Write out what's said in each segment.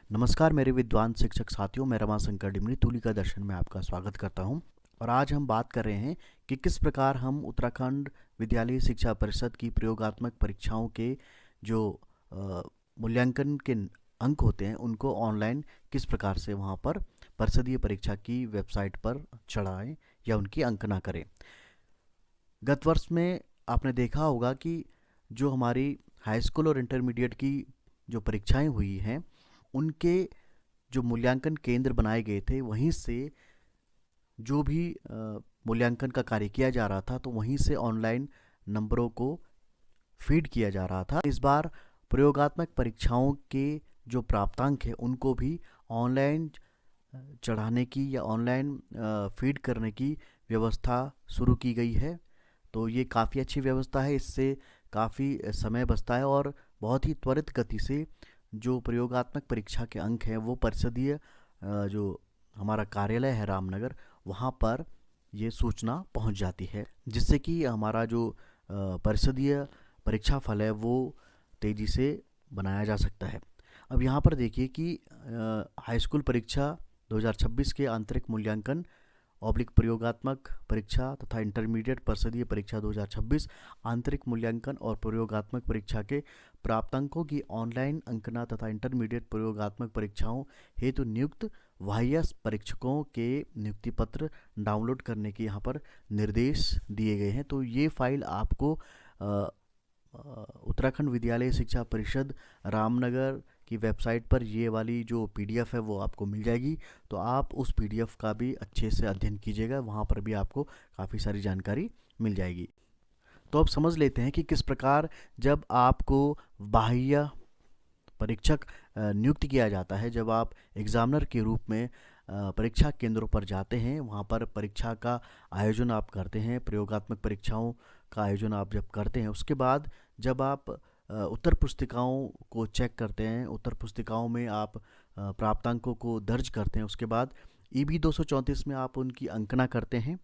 नमस्कार मेरे विद्वान शिक्षक साथियों, मैं रमाशंकर डिमरी तुलिका दर्शन में आपका स्वागत करता हूं। और आज हम बात कर रहे हैं कि किस प्रकार हम उत्तराखंड विद्यालय शिक्षा परिषद की प्रयोगात्मक परीक्षाओं के जो मूल्यांकन के अंक होते हैं उनको ऑनलाइन किस प्रकार से वहां पर परिषदीय परीक्षा की वेबसाइट पर चढ़ाएं या उनकी अंकना करें। गत वर्ष में आपने देखा होगा कि जो हमारी हाई स्कूल और इंटरमीडिएट की जो परीक्षाएं हुई हैं उनके जो मूल्यांकन केंद्र बनाए गए थे वहीं से जो भी मूल्यांकन का कार्य किया जा रहा था तो वहीं से ऑनलाइन नंबरों को फीड किया जा रहा था। इस बार प्रयोगात्मक परीक्षाओं के जो प्राप्तांक है उनको भी ऑनलाइन चढ़ाने की या ऑनलाइन फीड करने की व्यवस्था शुरू की गई है। तो ये काफ़ी अच्छी व्यवस्था है, इससे काफ़ी समय बचता है और बहुत ही त्वरित गति से जो प्रयोगात्मक परीक्षा के अंक हैं वो परिषदीय जो हमारा कार्यालय है रामनगर वहाँ पर ये सूचना पहुँच जाती है, जिससे कि हमारा जो परिषदीय परीक्षा फल है वो तेज़ी से बनाया जा सकता है। अब यहाँ पर देखिए कि हाई स्कूल परीक्षा 2026 के आंतरिक मूल्यांकन प्रयोगात्मक परीक्षा तथा इंटरमीडिएट परिषदीय परीक्षा 2026 आंतरिक मूल्यांकन और प्रयोगात्मक परीक्षा के प्राप्तांकों की ऑनलाइन अंकना तथा इंटरमीडिएट प्रयोगात्मक परीक्षाओं हेतु नियुक्त बाह्य परीक्षकों के नियुक्ति पत्र डाउनलोड करने के यहाँ पर निर्देश दिए गए हैं। तो ये फाइल आपको उत्तराखंड विद्यालय शिक्षा परिषद रामनगर की वेबसाइट पर ये वाली जो पीडीएफ है वो आपको मिल जाएगी। तो आप उस पीडीएफ का भी अच्छे से अध्ययन कीजिएगा, वहाँ पर भी आपको काफ़ी सारी जानकारी मिल जाएगी। तो अब समझ लेते हैं कि किस प्रकार जब आपको बाह्य परीक्षक नियुक्त किया जाता है, जब आप एग्जामिनर के रूप में परीक्षा केंद्रों पर जाते हैं, वहाँ पर परीक्षा का आयोजन आप करते हैं, प्रयोगात्मक परीक्षाओं का आयोजन आप जब करते हैं, उसके बाद जब आप उत्तर पुस्तिकाओं को चेक करते हैं, उत्तर पुस्तिकाओं में आप प्राप्तांकों को दर्ज करते हैं, उसके बाद EB 234 में आप उनकी अंकना करते हैं।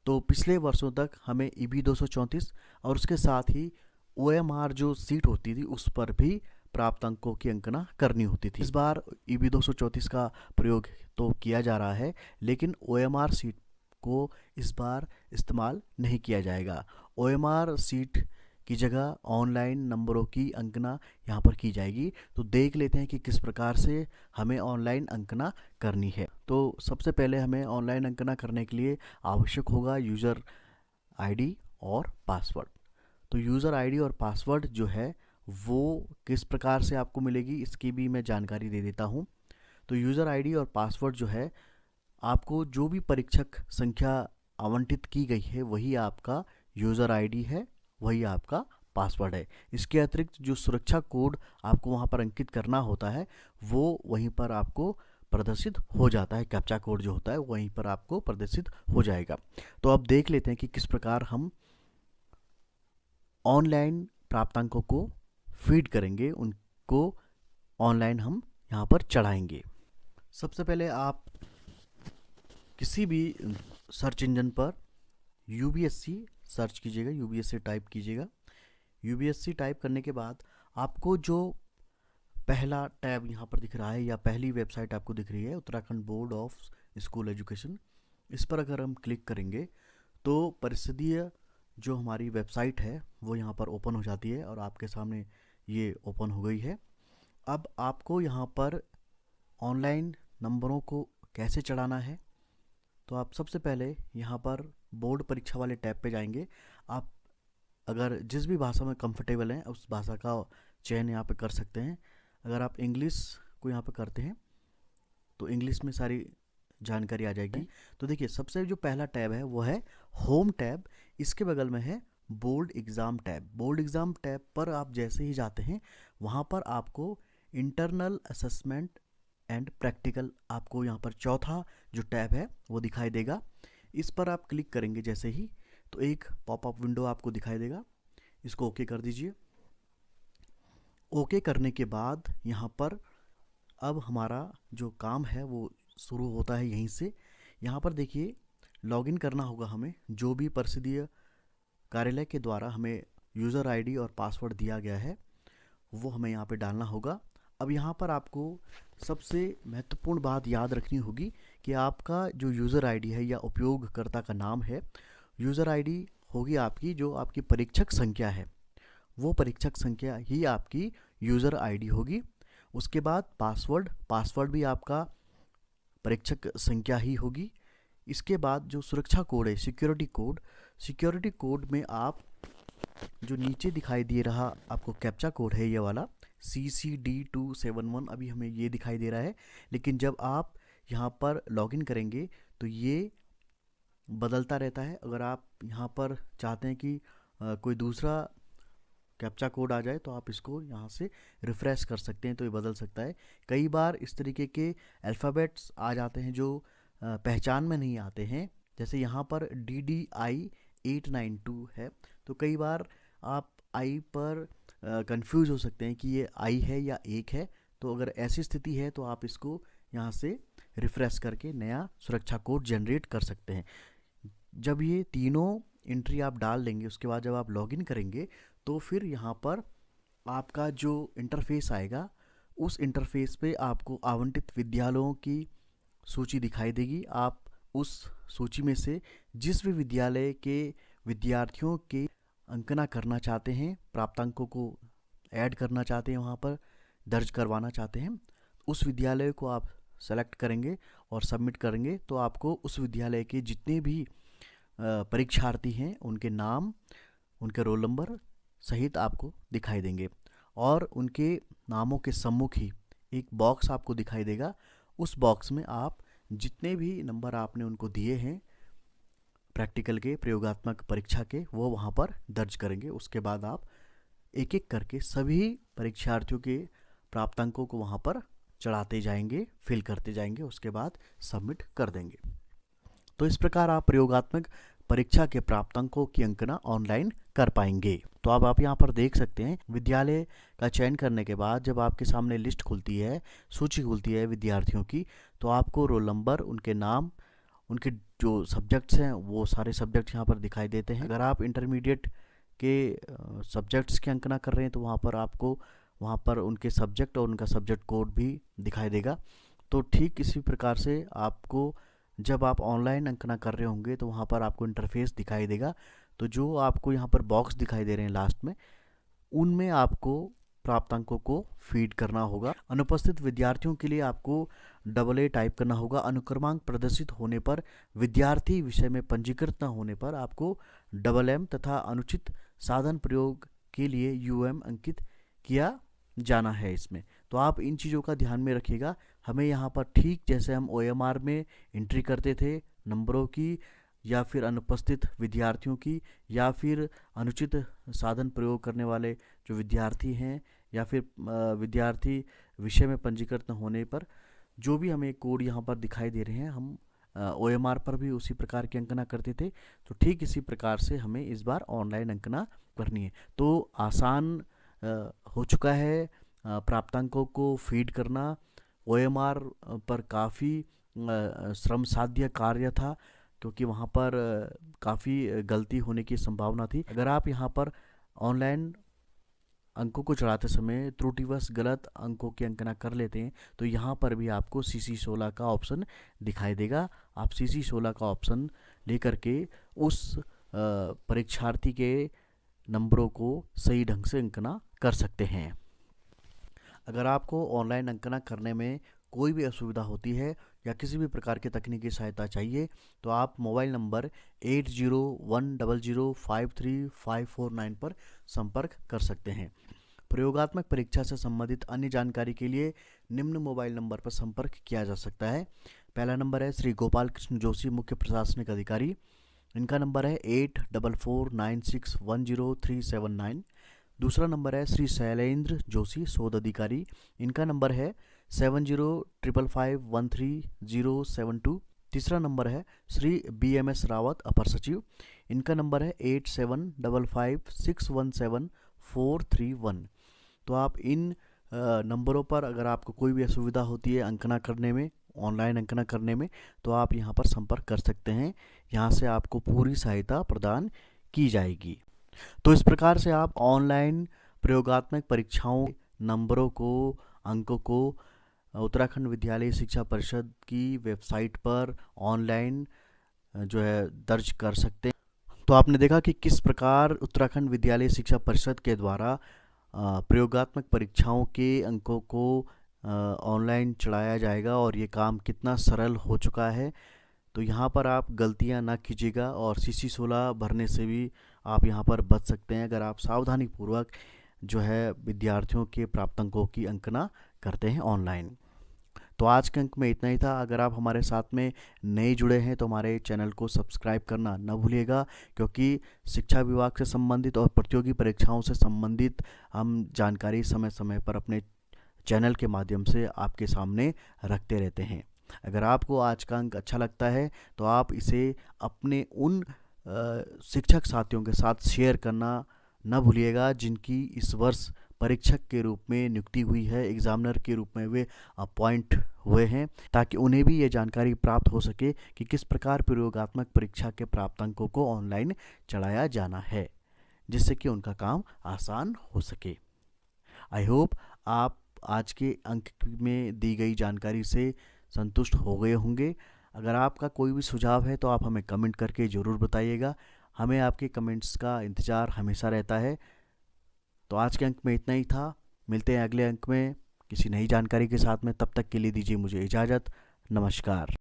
तो पिछले वर्षों तक हमें EB 234 और उसके साथ ही OMR जो सीट होती थी उस पर भी प्राप्त अंकों की अंकना करनी होती थी। इस बार EB 234 का प्रयोग तो किया जा रहा है, लेकिन OMR सीट को इस बार इस्तेमाल नहीं किया जाएगा। OMR सीट की जगह ऑनलाइन नंबरों की अंकना यहाँ पर की जाएगी। तो देख लेते हैं कि किस प्रकार से हमें ऑनलाइन अंकना करनी है। तो सबसे पहले हमें ऑनलाइन अंकना करने के लिए आवश्यक होगा यूज़र आईडी और पासवर्ड। तो यूज़र आईडी और पासवर्ड जो है वो किस प्रकार से आपको मिलेगी इसकी भी मैं जानकारी दे देता हूँ। तो यूज़र आईडी और पासवर्ड जो है आपको जो भी परीक्षक संख्या आवंटित की गई है वही आपका यूज़र आईडी है, वही आपका पासवर्ड है। इसके अतिरिक्त जो सुरक्षा कोड आपको वहाँ पर अंकित करना होता है वो वहीं पर आपको प्रदर्शित हो जाता है। कैप्चा कोड जो होता है वहीं पर आपको प्रदर्शित हो जाएगा। तो अब देख लेते हैं कि किस प्रकार हम ऑनलाइन प्राप्तांकों को फीड करेंगे, उनको ऑनलाइन हम यहाँ पर चढ़ाएंगे। सबसे पहले आप किसी भी सर्च इंजन पर UBSC सर्च कीजिएगा, UBSC टाइप कीजिएगा। UBSC टाइप करने के बाद आपको जो पहला टैब यहाँ पर दिख रहा है या पहली वेबसाइट आपको दिख रही है Uttarakhand board of school education, इस पर अगर हम क्लिक करेंगे तो परिषदीय जो हमारी वेबसाइट है वो यहाँ पर ओपन हो जाती है और आपके सामने ये ओपन हो गई है। अब आपको यहाँ पर ऑनलाइन नंबरों को कैसे चढ़ाना है, तो आप सबसे पहले यहाँ पर बोर्ड परीक्षा वाले टैब पे जाएंगे। आप अगर जिस भी भाषा में कंफर्टेबल हैं उस भाषा का चयन यहाँ पे कर सकते हैं। अगर आप इंग्लिश को यहाँ पे करते हैं तो इंग्लिश में सारी जानकारी आ जाएगी। तो देखिए सबसे जो पहला टैब है वो है होम टैब, इसके बगल में है board exam tab. Board exam tab पर आप जैसे ही जाते हैं वहाँ पर आपको इंटरनल असेसमेंट एंड प्रैक्टिकल आपको यहाँ पर चौथा जो टैब है वो दिखाई देगा। इस पर आप क्लिक करेंगे जैसे ही तो एक पॉपअप विंडो आपको दिखाई देगा, इसको ओके कर दीजिए। ओके करने के बाद यहाँ पर अब हमारा जो काम है वो शुरू होता है यहीं से। यहाँ पर देखिए लॉगिन करना होगा हमें, जो भी परिषदीय कार्यालय के द्वारा हमें यूज़र आईडी और पासवर्ड दिया गया है वो हमें यहाँ पे डालना होगा। अब यहाँ पर आपको सबसे महत्वपूर्ण बात याद रखनी होगी कि आपका जो यूज़र आईडी है या उपयोगकर्ता का नाम है, यूज़र आईडी होगी आपकी जो आपकी परीक्षक संख्या है, वो परीक्षक संख्या ही आपकी यूज़र आईडी होगी। उसके बाद पासवर्ड भी आपका परीक्षक संख्या ही होगी। इसके बाद जो सुरक्षा कोड है, सिक्योरिटी कोड में आप जो नीचे दिखाई दे रहा आपको कैप्चा कोड है, ये वाला CCD271 अभी हमें ये दिखाई दे रहा है, लेकिन जब आप यहाँ पर लॉगिन करेंगे तो ये बदलता रहता है। अगर आप यहाँ पर चाहते हैं कि कोई दूसरा कैप्चा कोड आ जाए तो आप इसको यहाँ से रिफ़्रेश कर सकते हैं, तो ये बदल सकता है। कई बार इस तरीके के अल्फ़ाबेट्स आ जाते हैं जो पहचान में नहीं आते हैं, जैसे यहाँ पर DDI892 है, तो कई बार आप आई पर कंफ्यूज हो सकते हैं कि ये आई है या एक है। तो अगर ऐसी स्थिति है तो आप इसको यहाँ से रिफ़्रेश करके नया सुरक्षा कोड जनरेट कर सकते हैं। जब ये तीनों एंट्री आप डाल देंगे, उसके बाद जब आप लॉगिन करेंगे तो फिर यहाँ पर आपका जो इंटरफेस आएगा, उस इंटरफेस पे आपको आवंटित विद्यालयों की सूची दिखाई देगी। आप उस सूची में से जिस भी विद्यालय के विद्यार्थियों के अंकना करना चाहते हैं, प्राप्तांकों को ऐड करना चाहते हैं, वहाँ पर दर्ज करवाना चाहते हैं, उस विद्यालय को आप सेलेक्ट करेंगे और सबमिट करेंगे, तो आपको उस विद्यालय के जितने भी परीक्षार्थी हैं उनके नाम, उनके रोल नंबर सहित आपको दिखाई देंगे और उनके नामों के सम्मुख ही एक बॉक्स आपको दिखाई देगा। उस बॉक्स में आप जितने भी नंबर आपने उनको दिए हैं प्रैक्टिकल के, प्रयोगात्मक परीक्षा के, वो वहाँ पर दर्ज करेंगे। उसके बाद आप एक एक करके सभी परीक्षार्थियों के प्राप्तांकों को वहाँ पर चढ़ाते जाएंगे, फिल करते जाएंगे, उसके बाद सबमिट कर देंगे। तो इस प्रकार आप प्रयोगात्मक परीक्षा के प्राप्तांकों की अंकना ऑनलाइन कर पाएंगे। तो अब आप यहाँ पर देख सकते हैं, विद्यालय का चयन करने के बाद जब आपके सामने लिस्ट खुलती है, सूची खुलती है विद्यार्थियों की, तो आपको रोल नंबर, उनके नाम, उनके जो सब्जेक्ट्स हैं वो सारे सब्जेक्ट्स यहाँ पर दिखाई देते हैं। अगर आप इंटरमीडिएट के सब्जेक्ट्स की अंकना कर रहे हैं तो वहाँ पर आपको वहाँ पर उनके सब्जेक्ट और उनका सब्जेक्ट कोड भी दिखाई देगा। तो ठीक इसी प्रकार से आपको जब आप ऑनलाइन अंकना कर रहे होंगे तो वहाँ पर आपको इंटरफेस दिखाई देगा। तो जो आपको यहाँ पर बॉक्स दिखाई दे रहे हैं लास्ट में, उनमें आपको प्राप्तांकों को फीड करना होगा। अनुपस्थित विद्यार्थियों के लिए आपको AA टाइप करना होगा। अनुक्रमांक प्रदर्शित होने पर, विद्यार्थी विषय में पंजीकृत न होने पर आपको MM तथा अनुचित साधन प्रयोग के लिए UM अंकित किया जाना है इसमें। तो आप इन चीज़ों का ध्यान में रखिएगा। हमें यहाँ पर ठीक जैसे हम OMR में एंट्री करते थे नंबरों की, या फिर अनुपस्थित विद्यार्थियों की, या फिर अनुचित साधन प्रयोग करने वाले जो विद्यार्थी हैं, या फिर विद्यार्थी विषय में पंजीकृत न होने पर जो भी हमें कोड यहाँ पर दिखाई दे रहे हैं, हम OMR पर भी उसी प्रकार की अंकना करते थे। तो ठीक इसी प्रकार से हमें इस बार ऑनलाइन अंकना करनी है। तो आसान हो चुका है प्राप्तांकों को फीड करना। OMR पर काफ़ी श्रम साध्य कार्य था, क्योंकि वहाँ पर काफ़ी गलती होने की संभावना थी। अगर आप यहाँ पर ऑनलाइन अंकों को चढ़ाते समय त्रुटिवश गलत अंकों की अंकना कर लेते हैं तो यहाँ पर भी आपको CC16 का ऑप्शन दिखाई देगा। आप CC16 का ऑप्शन लेकर के उस परीक्षार्थी के नंबरों को सही ढंग से अंकना कर सकते हैं। अगर आपको ऑनलाइन अंकना करने में कोई भी असुविधा होती है या किसी भी प्रकार की तकनीकी सहायता चाहिए तो आप मोबाइल नंबर 8010053549 पर संपर्क कर सकते हैं। प्रयोगात्मक परीक्षा से संबंधित अन्य जानकारी के लिए निम्न मोबाइल नंबर पर संपर्क किया जा सकता है। पहला नंबर है श्री गोपाल कृष्ण जोशी, मुख्य प्रशासनिक अधिकारी। इनका नंबर है 84449610 दूसरा नंबर है श्री शैलेंद्र जोशी, शोध अधिकारी। इनका नंबर है 7055513072। तीसरा नंबर है श्री BMS रावत, अपर सचिव। इनका नंबर है 8755617431। तो आप इन नंबरों पर अगर आपको कोई भी असुविधा होती है अंकना करने में, ऑनलाइन अंकना करने में, तो आप यहाँ पर संपर्क कर सकते हैं। यहाँ से आपको पूरी सहायता प्रदान की जाएगी। तो इस प्रकार से आप ऑनलाइन प्रयोगात्मक परीक्षाओं नंबरों को अंकों को उत्तराखंड विद्यालय शिक्षा परिषद की वेबसाइट पर ऑनलाइन जो है दर्ज कर सकते हैं। तो आपने देखा कि किस प्रकार उत्तराखंड विद्यालय शिक्षा परिषद के द्वारा प्रयोगात्मक परीक्षाओं के अंकों को ऑनलाइन चढ़ाया जाएगा और ये काम कितना सरल हो चुका है। तो यहाँ पर आप गलतियाँ ना कीजिएगा और CC16 भरने से भी आप यहाँ पर बच सकते हैं अगर आप सावधानीपूर्वक जो है विद्यार्थियों के प्राप्तांकों की अंकना करते हैं ऑनलाइन। तो आज के अंक में इतना ही था। अगर आप हमारे साथ में नए जुड़े हैं तो हमारे चैनल को सब्सक्राइब करना न भूलिएगा, क्योंकि शिक्षा विभाग से संबंधित और प्रतियोगी परीक्षाओं से संबंधित हम जानकारी समय समय पर अपने चैनल के माध्यम से आपके सामने रखते रहते हैं। अगर आपको आज का अंक अच्छा लगता है तो आप इसे अपने उन शिक्षक साथियों के साथ शेयर करना न भूलिएगा जिनकी इस वर्ष परीक्षक के रूप में नियुक्ति हुई है, एग्जामिनर के रूप में वे अपॉइंट हुए हैं, ताकि उन्हें भी ये जानकारी प्राप्त हो सके कि किस प्रकार प्रयोगात्मक परीक्षा के प्राप्तांकों को ऑनलाइन चढ़ाया जाना है, जिससे कि उनका काम आसान हो सके। आई होप आप आज के अंक में दी गई जानकारी से संतुष्ट हो गए होंगे। अगर आपका कोई भी सुझाव है तो आप हमें कमेंट करके ज़रूर बताइएगा। हमें आपके कमेंट्स का इंतज़ार हमेशा रहता है। तो आज के अंक में इतना ही था। मिलते हैं अगले अंक में किसी नई जानकारी के साथ में। तब तक के लिए दीजिए मुझे इजाज़त। नमस्कार।